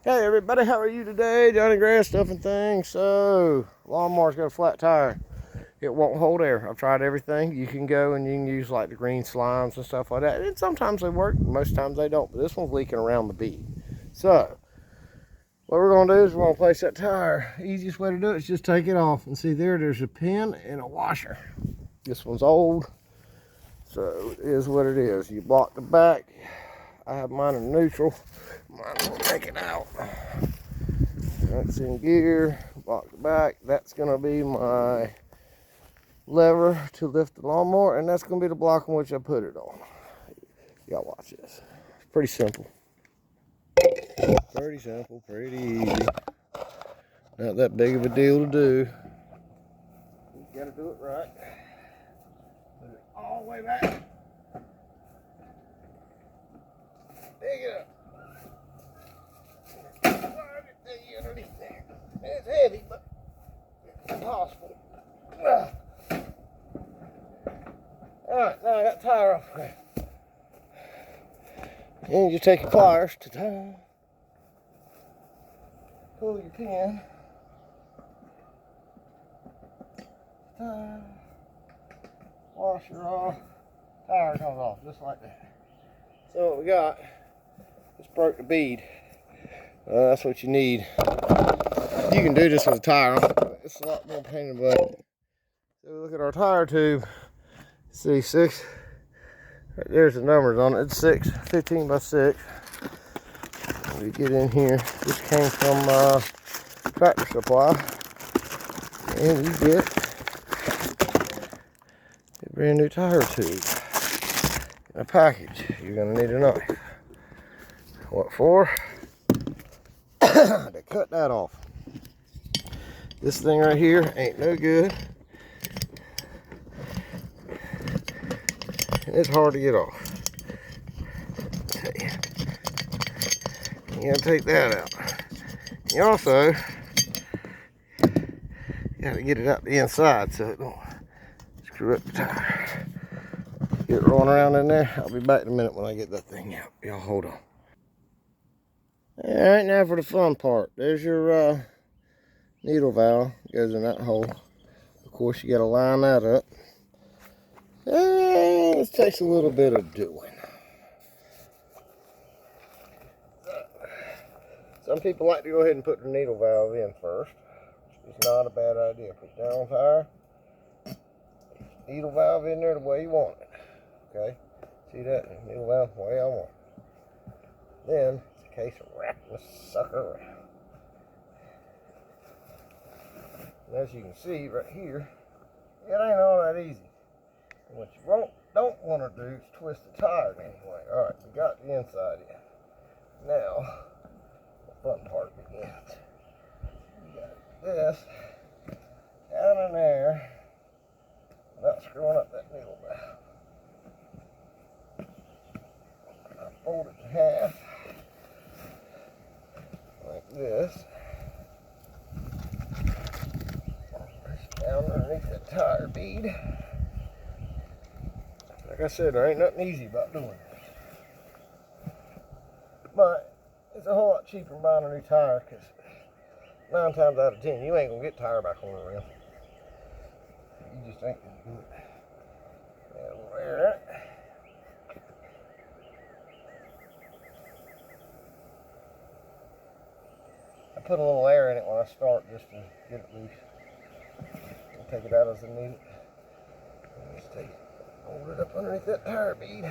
Hey everybody, how are you today? Johnny Grass stuff and things. So, lawnmower's got a flat tire. It won't hold air. I've tried everything. You can go and you can use like the green slimes and stuff like that. And sometimes they work, most times they don't. But this one's leaking around the bead. So, what we're going to do is we're going to place that tire. Easiest way to do it is just take it off. And see there's a pin and a washer. This one's old. So, it is what it is. You block the back. I have mine in neutral. Mine will take it out. That's in gear. Block the back. That's going to be my lever to lift the lawnmower, and that's going to be the block on which I put it on. Y'all watch this. It's pretty simple. Pretty simple, pretty easy. Not that big of a deal to do. You got to do it right. Put it all the way back. Dig it up. Slide it underneath there. It's heavy, but it's possible. Alright, now I got the tire off. Okay. Then you just take your pliers to tie. Pull your pin. Tie. Washer off. Tire comes off just like that. So what we got, just broke the bead. That's what you need. You can do this with a tire on, but it's a lot more pain in the butt. So look at our tire tube. See, 6. Right there's the numbers on it. It's 6, 15 by 6. We get in here. This came from Tractor Supply, and you get a brand new tire tube in a package. You're gonna need a knife. What for? To cut that off. This thing right here ain't no good. And it's hard to get off. You gotta take that out. You also gotta get it out the inside so it don't screw up the tire. Get it rolling around in there. I'll be back in a minute when I get that thing out. Y'all hold on. Alright, now for the fun part. There's your needle valve. It goes in that hole. Of course, you gotta line that up. And it takes a little bit of doing. Some people like to go ahead and put the needle valve in first. It's not a bad idea. Put it down on tire. Needle valve in there the way you want it. Okay? See that? Needle valve the way I want it. Then, it's a case of wrapping this sucker around. And as you can see right here, it ain't all that easy. And what you don't want to do is twist the tire in any way. Alright, we got the inside in. Now, the fun part begins. You got this down in there without screwing up that needle valve. I fold it in half like this. Push down underneath that tire bead. Like I said, there ain't nothing easy about doing this. But it's a whole lot cheaper than buying a new tire, because 9 times out of 10, you ain't going to get tire back on the rim. You just ain't going to do it. Yeah, we'll air it. I put a little air in it when I start just to get it loose. I'll take it out as I need it. Just hold it up underneath that tire bead.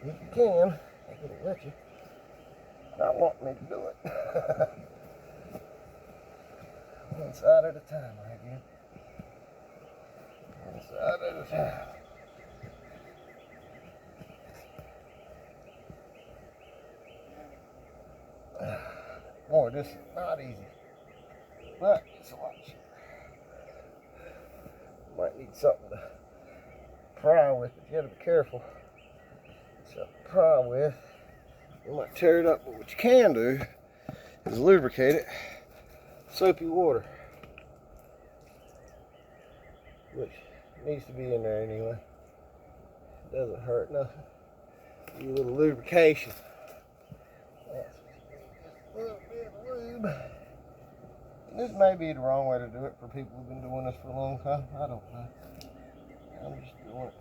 If you can, I can let you. Not want me to do it. One side at a time, right here. One side at a time. Boy, this is not easy, but it's a lot cheaper. Might need something to pry with, but you gotta be careful. Something to pry with. You might tear it up, but what you can do is lubricate it. Soapy water, which needs to be in there anyway. Doesn't hurt nothing. Do a little lubrication. That's what This may be the wrong way to do it for people who've been doing this for a long time. I don't know. I'm just doing it.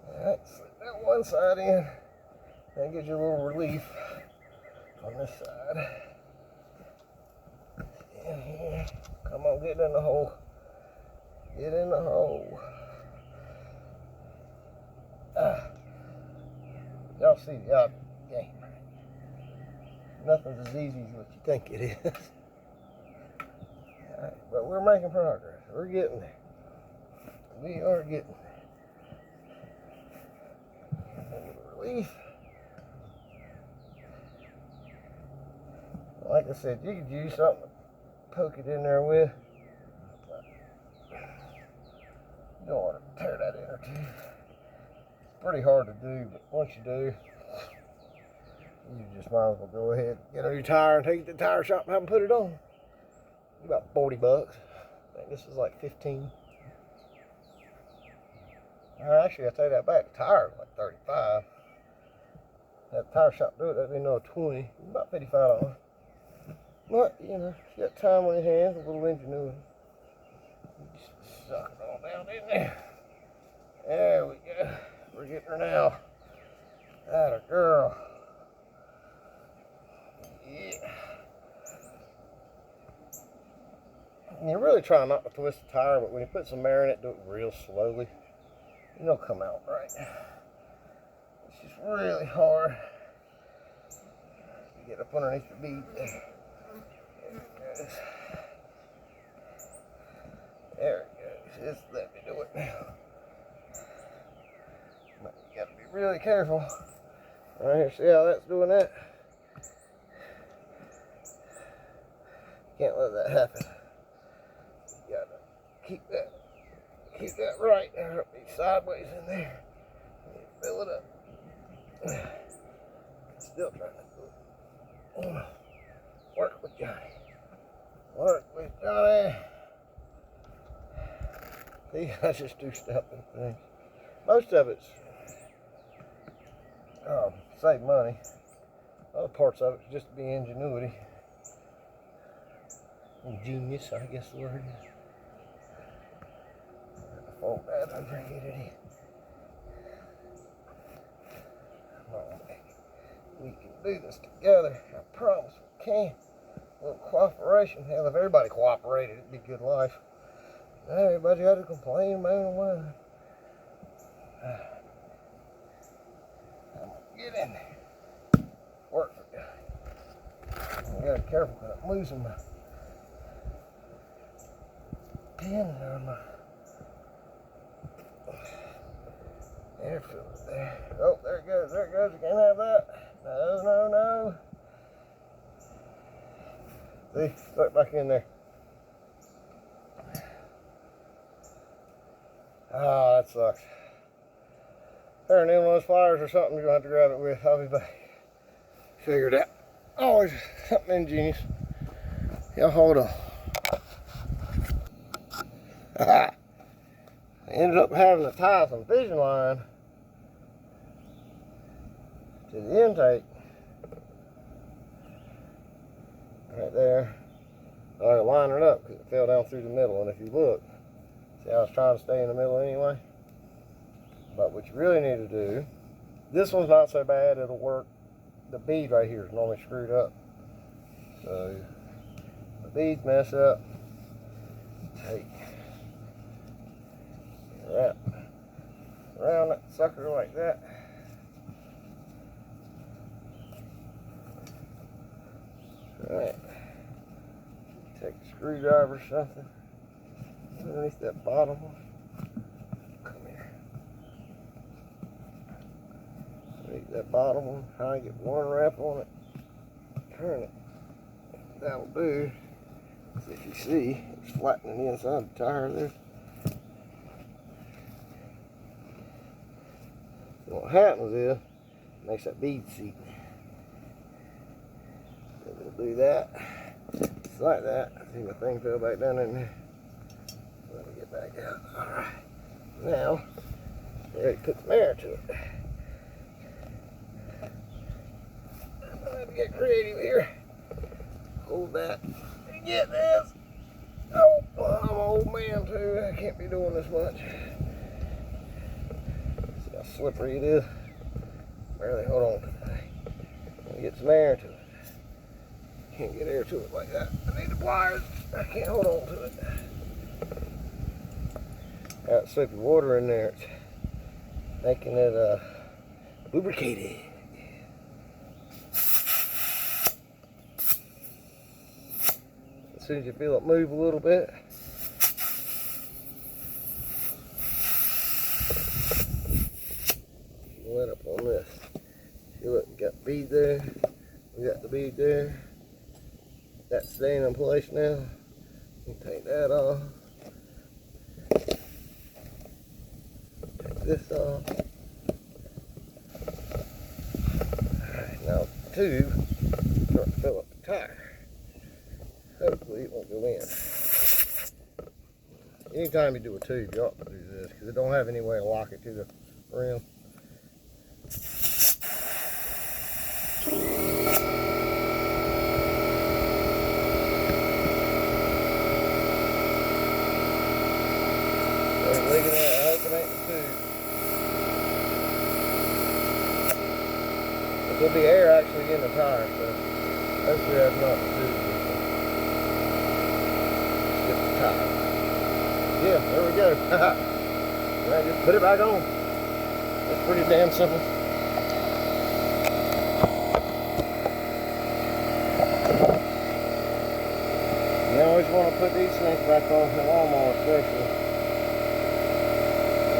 Alright, slip that one side in. That gives you a little relief on this side. In here. Come on, get in the hole. Get in the hole. Y'all see the game. Nothing's as easy as what you think it is. Alright, but we're making progress. We're getting there. We are getting there. Relief. Like I said, you could use something to poke it in there with. You don't want to tear that inner tooth. It's pretty hard to do, but once you do, you just might as well go ahead, get a new tire and take it to the tire shop and have them put it on. About 40 bucks. I think this is like 15. Actually, I take that back. The tire is like 35. That tire shop do it, that'd be another 20. About $55. But, you know, you got time on your hands, a little ingenuity. You just suck it all down in there. There we go. We're getting her now. Atta girl. Yeah. And you're really trying not to twist the tire, but when you put some air in it, do it real slowly. It'll come out right. It's just really hard to get up underneath the bead. There it goes. Just let me do it now. But you gotta be really careful. Right here, see how that's doing that? Can't let that happen. You gotta keep that right. There'll be sideways in there. Fill it up. Still trying to do it. Work with Johnny. Work with Johnny. See, I just do stuff and things. Most of it's save money. Other parts of it's just to be ingenuity. Ingenious, I guess the word is. Fold that under and get it in. Come on, baby. We can do this together. I promise we can. A little cooperation. Hell, if everybody cooperated, it'd be a good life. Everybody had to complain, man, and whine. I'm gonna get in there. Work for you. I gotta be careful because I'm losing my pen or my air filter there. Oh, there it goes. There it goes. You can't have that. No, no, no. See, stuck back in there. Ah, that sucks. Turn in one of those pliers or something, you're gonna have to grab it with. I'll be back. Figured out. Always something ingenious. Y'all hold on. I ended up having to tie some fishing line to the intake. Right there. I had to line it up because it fell down through the middle. And if you look, see, I was trying to stay in the middle anyway. But what you really need to do, this one's not so bad, it'll work. The bead right here is normally screwed up. So, the beads mess up. Take, wrap around that sucker like that. Alright. Take a screwdriver or something underneath that bottom one. Come here. Underneath that bottom one, try and get one wrap on it. Turn it. That'll do. So if you see, it's flattening the inside of the tire there. So what happens is, it makes that bead seat. So we'll do that. Just like that. See my thing fell back down in there. Let me get back out. Alright. Now, we're ready to put some air to it. get creative here. Hold that. Get this. Oh, I'm an old man too. I can't be doing this much. See how slippery it is. Barely hold on to it. Get some air to it. Can't get air to it like that. I need the pliers. I can't hold on to it. Got soapy water in there. It's making it lubricated. As soon as you feel it move a little bit, let up on this. See, look, we got the bead there. We got the bead there. That's staying in place now. You take that off. Take this off. Alright, now the tube start to fill up the tire. Hopefully it won't go in. Anytime you do a tube, you ought to do this because it don't have any way to lock it to the rim. Leaking that, I hope it ain't the tube. But there'll be air actually in the tire, so hopefully that's not the tube. It's just the tire. Yeah, there we go. Now just put it back on. It's pretty damn simple. You always want to put these things back on the lawnmower especially.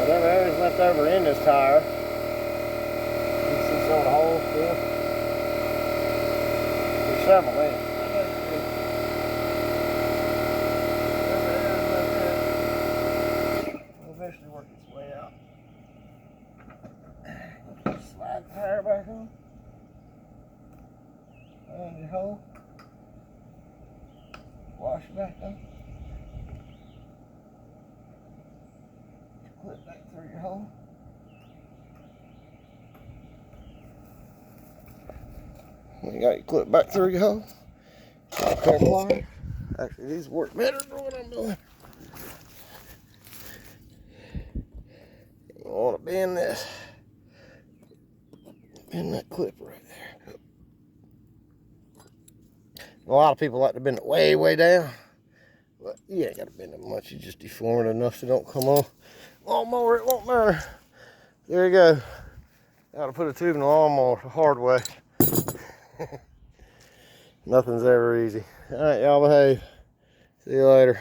Whatever air is left over in this tire, you can see some of the holes still. There's several in it. It'll eventually work its way out. Slide the tire back on. Find your hole. Wash it back up. Clip back through your hole. You got your clip back through your hole. Pair of pliers. Actually, these work better than what I'm doing. You want to bend this. Bend that clip right there. A lot of people like to bend it way, way down. But you ain't got to bend it much. You just deform it enough so it don't come off. Lawnmower, it won't matter. There you go. Got to put a tube in the lawnmower the hard way. Nothing's ever easy. All right, y'all behave. See you later.